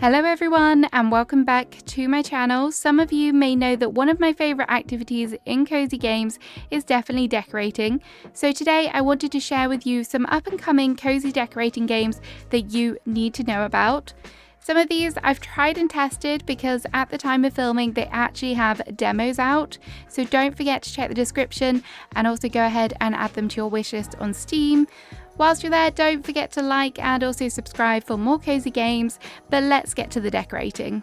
Hello everyone and welcome back to my channel. Some of you may know that one of my favourite activities in cozy games is definitely decorating. So today I wanted to share with you some up and coming cozy decorating games that you need to know about. Some of these I've tried and tested because at the time of filming they actually have demos out, so don't forget to check the description and also go ahead and add them to your wishlist on Steam. Whilst you're there, don't forget to like and also subscribe for more cozy games, but let's get to the decorating.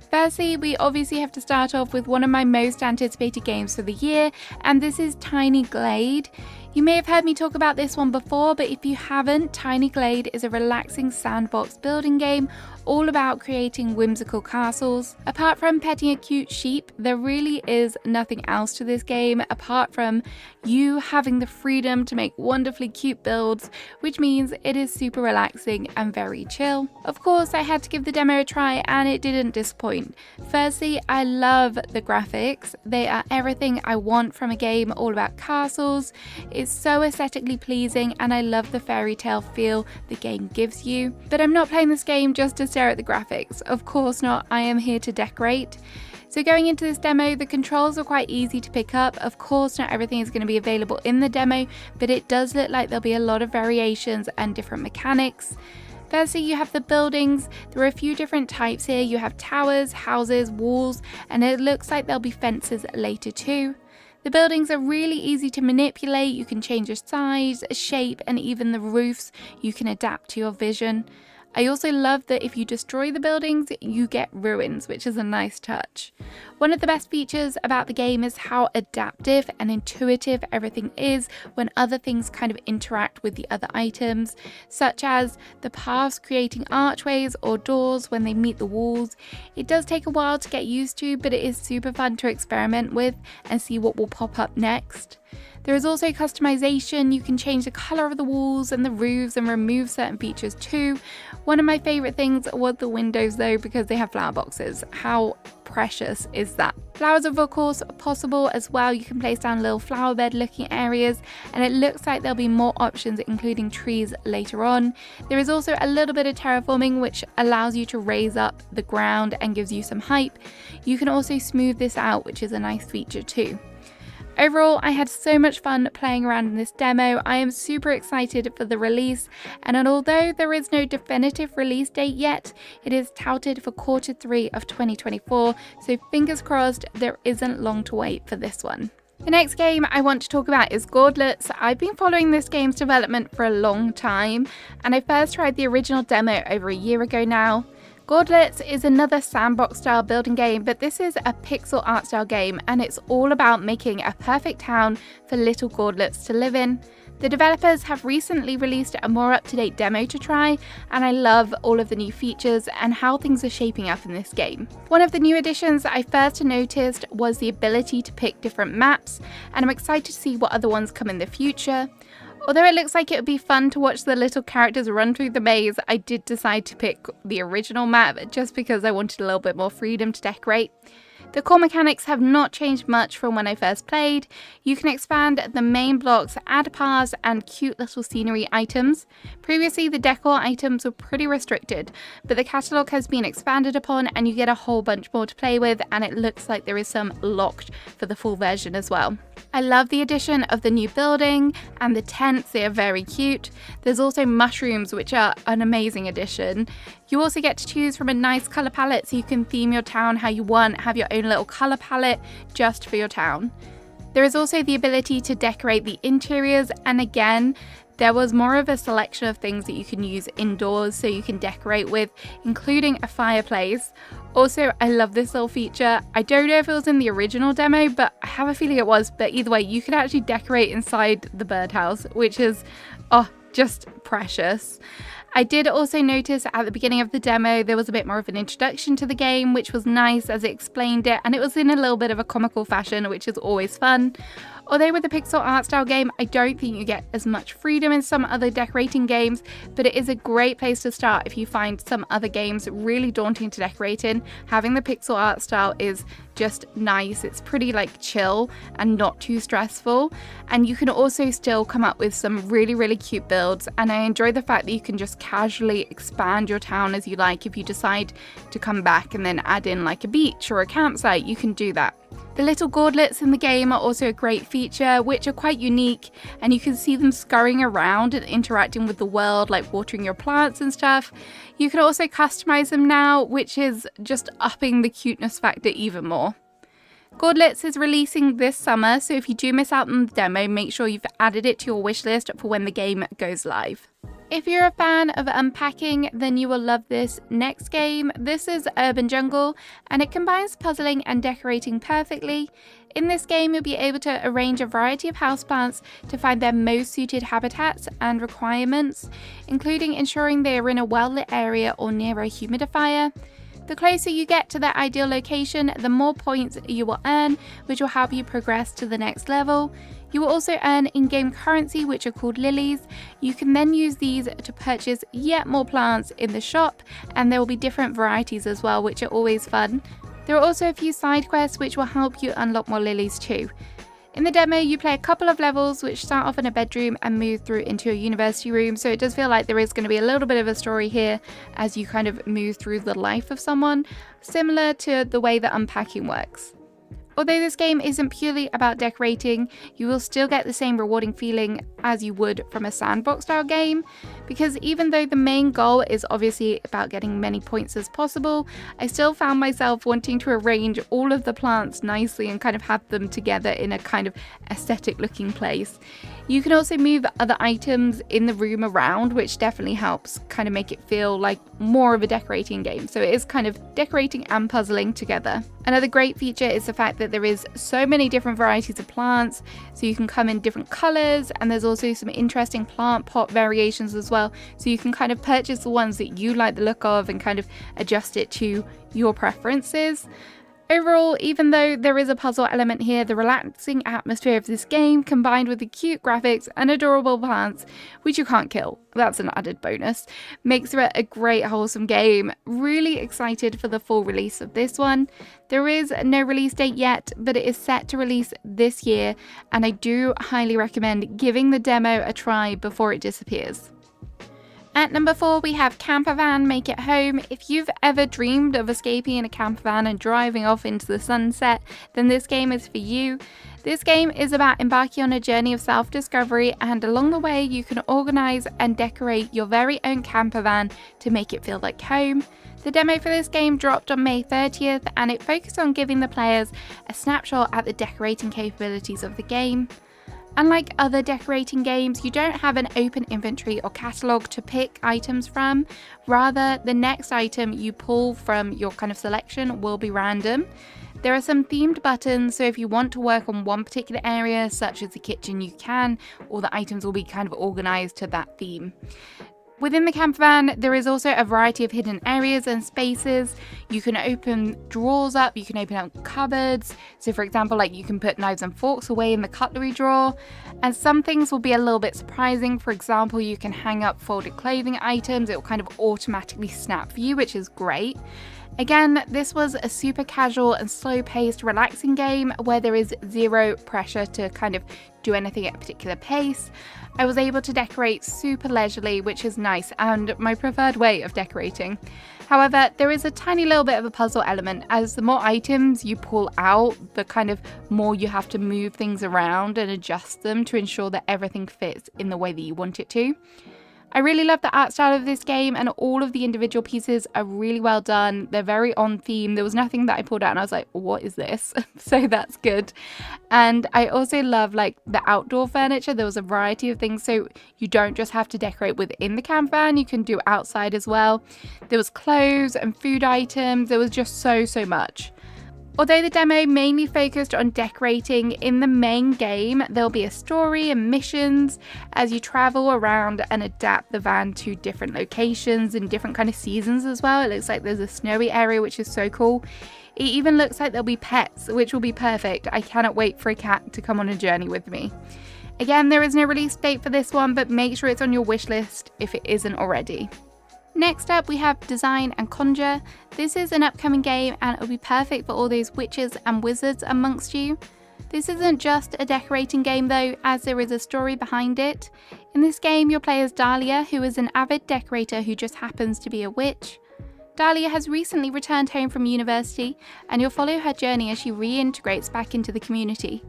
Firstly, we obviously have to start off with one of my most anticipated games for the year, and this is Tiny Glade. You may have heard me talk about this one before, but if you haven't, Tiny Glade is a relaxing sandbox building game all about creating whimsical castles. Apart from petting a cute sheep, there really is nothing else to this game apart from you having the freedom to make wonderfully cute builds, which means it is super relaxing and very chill. Of course, I had to give the demo a try and it didn't disappoint. Firstly, I love the graphics. They are everything I want from a game all about castles. It's so aesthetically pleasing and I love the fairy tale feel the game gives you. But I'm not playing this game just to stare at the graphics. Of course not, I am here to decorate. So going into this demo, the controls are quite easy to pick up. Of course, not everything is going to be available in the demo, but it does look like there'll be a lot of variations and different mechanics. Firstly, you have the buildings. There are a few different types here. You have towers, houses, walls, and it looks like there'll be fences later too. The buildings are really easy to manipulate. You can change the size, shape, and even the roofs. You can adapt to your vision. I also love that if you destroy the buildings, you get ruins, which is a nice touch. One of the best features about the game is how adaptive and intuitive everything is when other things kind of interact with the other items, such as the paths creating archways or doors when they meet the walls. It does take a while to get used to, but it is super fun to experiment with and see what will pop up next. There is also customization. You can change the colour of the walls and the roofs and remove certain features too. One of my favourite things was the windows though, because they have flower boxes. How precious is that? Flowers are of course possible as well. You can place down little flower bed looking areas, and it looks like there'll be more options including trees later on. There is also a little bit of terraforming which allows you to raise up the ground and gives you some height. You can also smooth this out, which is a nice feature too. Overall, I had so much fun playing around in this demo. I am super excited for the release, and although there is no definitive release date yet, it is touted for Q3 of 2024, so fingers crossed there isn't long to wait for this one. The next game I want to talk about is Wishlists. I've been following this game's development for a long time, and I first tried the original demo over a year ago now. Wishlists is another sandbox style building game, but this is a pixel art style game and it's all about making a perfect town for little Wishlists to live in. The developers have recently released a more up-to-date demo to try, and I love all of the new features and how things are shaping up in this game. One of the new additions I first noticed was the ability to pick different maps, and I'm excited to see what other ones come in the future. Although it looks like it would be fun to watch the little characters run through the maze, I did decide to pick the original map just because I wanted a little bit more freedom to decorate. The core mechanics have not changed much from when I first played. You can expand the main blocks, add paths and cute little scenery items. Previously the decor items were pretty restricted, but the catalogue has been expanded upon and you get a whole bunch more to play with, and it looks like there is some locked for the full version as well. I love the addition of the new building and the tents, they are very cute. There's also mushrooms, which are an amazing addition. You also get to choose from a nice colour palette, so you can theme your town how you want, have your own little colour palette just for your town. There is also the ability to decorate the interiors, and again, there was more of a selection of things that you can use indoors so you can decorate with, including a fireplace. Also, I love this little feature. I don't know if it was in the original demo, but I have a feeling it was. But either way, you can actually decorate inside the birdhouse, which is, just precious. I did also notice at the beginning of the demo there was a bit more of an introduction to the game, which was nice as it explained it, and it was in a little bit of a comical fashion, which is always fun. Although with the pixel art style game, I don't think you get as much freedom in some other decorating games, but it is a great place to start if you find some other games really daunting to decorate in. Having the pixel art style is just nice. It's pretty like chill and not too stressful, and you can also still come up with some really cute builds, and I enjoy the fact that you can just casually expand your town as you like. If you decide to come back and then add in like a beach or a campsite, you can do that. The little gauntlets in the game are also a great feature, which are quite unique, and you can see them scurrying around and interacting with the world, like watering your plants and stuff. You can also customize them now, which is just upping the cuteness factor even more. Gauntlets is releasing this summer, so if you do miss out on the demo, make sure you've added it to your wish list for when the game goes live. If you're a fan of unpacking, then you will love this next game. This is Urban Jungle, and it combines puzzling and decorating perfectly. In this game, you'll be able to arrange a variety of houseplants to find their most suited habitats and requirements, including ensuring they are in a well-lit area or near a humidifier. The closer you get to that ideal location, the more points you will earn, which will help you progress to the next level. You will also earn in-game currency, which are called lilies. You can then use these to purchase yet more plants in the shop, and there will be different varieties as well, which are always fun. There are also a few side quests which will help you unlock more lilies too. In the demo, you play a couple of levels which start off in a bedroom and move through into a university room, so it does feel like there is going to be a little bit of a story here as you kind of move through the life of someone, similar to the way that unpacking works. Although this game isn't purely about decorating, you will still get the same rewarding feeling as you would from a sandbox style game, because even though the main goal is obviously about getting many points as possible, I still found myself wanting to arrange all of the plants nicely and kind of have them together in a kind of aesthetic looking place. You can also move other items in the room around, which definitely helps kind of make it feel like more of a decorating game. So it is kind of decorating and puzzling together. Another great feature is the fact that there is so many different varieties of plants, so you can come in different colors, and there's also some interesting plant pot variations as well, so you can kind of purchase the ones that you like the look of and kind of adjust it to your preferences. Overall, even though there is a puzzle element here, the relaxing atmosphere of this game, combined with the cute graphics and adorable plants, which you can't kill, that's an added bonus, makes it a great wholesome game. Really excited for the full release of this one. There is no release date yet, but it is set to release this year, and I do highly recommend giving the demo a try before it disappears. At number 4, we have Campervan Make It Home. If you've ever dreamed of escaping in a campervan and driving off into the sunset, then this game is for you. This game is about embarking on a journey of self-discovery, and along the way you can organise and decorate your very own campervan to make it feel like home. The demo for this game dropped on May 30th, and it focused on giving the players a snapshot at the decorating capabilities of the game. Unlike other decorating games, you don't have an open inventory or catalogue to pick items from. Rather, the next item you pull from your kind of selection will be random. There are some themed buttons, so if you want to work on one particular area, such as the kitchen, you can, or the items will be kind of organised to that theme. Within the campervan, there is also a variety of hidden areas and spaces. You can open drawers up, you can open up cupboards. So for example, like you can put knives and forks away in the cutlery drawer. And some things will be a little bit surprising. For example, you can hang up folded clothing items. It will kind of automatically snap for you, which is great. Again, this was a super casual and slow-paced, relaxing game where there is zero pressure to kind of do anything at a particular pace. I was able to decorate super leisurely, which is nice and my preferred way of decorating. However, there is a tiny little bit of a puzzle element, as the more items you pull out, the kind of more you have to move things around and adjust them to ensure that everything fits in the way that you want it to. I really love the art style of this game, and all of the individual pieces are really well done. They're very on theme. There was nothing that I pulled out and I was like, what is this? So that's good. And I also love like the outdoor furniture. There was a variety of things, so you don't just have to decorate within the camper, you can do outside as well. There was clothes and food items. There was just so much. Although the demo mainly focused on decorating, in the main game there'll be a story and missions as you travel around and adapt the van to different locations and different kind of seasons as well. It looks like there's a snowy area, which is so cool. It even looks like there'll be pets, which will be perfect. I cannot wait for a cat to come on a journey with me. Again, there is no release date for this one, but make sure it's on your wish list if it isn't already. Next up, we have Design and Conjure. This is an upcoming game and it'll be perfect for all those witches and wizards amongst you. This isn't just a decorating game though, as there is a story behind it. In this game, you'll play as Dahlia, who is an avid decorator who just happens to be a witch. Dahlia has recently returned home from university, and you'll follow her journey as she reintegrates back into the community.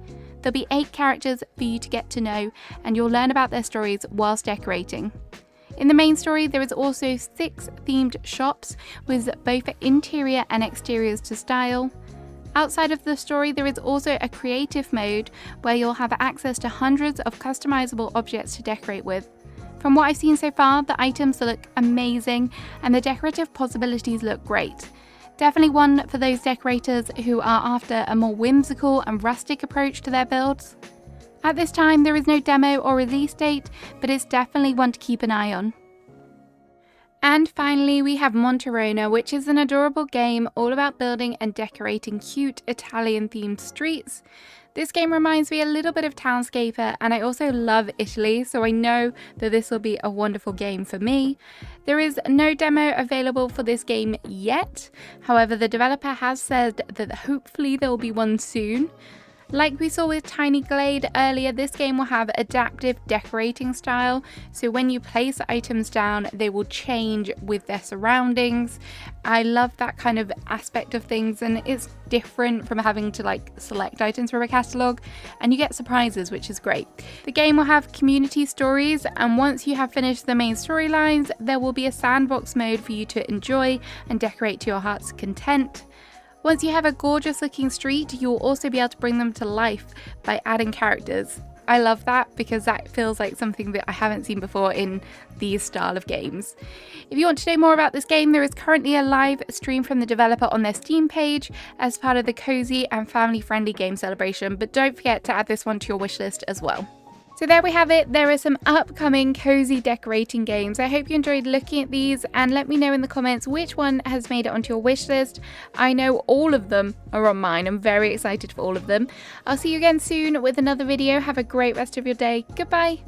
There'll be 8 characters for you to get to know, and you'll learn about their stories whilst decorating. In the main story, there is also 6 themed shops with both interior and exteriors to style. Outside of the story, there is also a creative mode where you'll have access to hundreds of customizable objects to decorate with. From what I've seen so far, the items look amazing and the decorative possibilities look great. Definitely one for those decorators who are after a more whimsical and rustic approach to their builds. At this time, there is no demo or release date, but it's definitely one to keep an eye on. And finally, we have Monterona, which is an adorable game all about building and decorating cute Italian-themed streets. This game reminds me a little bit of Townscaper, and I also love Italy, so I know that this will be a wonderful game for me. There is no demo available for this game yet. However, the developer has said that hopefully there will be one soon. Like we saw with Tiny Glade earlier, this game will have adaptive decorating style, so when you place items down, they will change with their surroundings. I love that kind of aspect of things, and it's different from having to select items from a catalogue, and you get surprises, which is great. The game will have community stories, and once you have finished the main storylines, there will be a sandbox mode for you to enjoy and decorate to your heart's content. Once you have a gorgeous looking street, you'll also be able to bring them to life by adding characters. I love that because that feels like something that I haven't seen before in these style of games. If you want to know more about this game, there is currently a live stream from the developer on their Steam page as part of the cozy and family friendly game celebration, but don't forget to add this one to your wish list as well. So there we have it. There are some upcoming cozy decorating games. I hope you enjoyed looking at these, and let me know in the comments which one has made it onto your wish list. I know all of them are on mine. I'm very excited for all of them. I'll see you again soon with another video. Have a great rest of your day. Goodbye.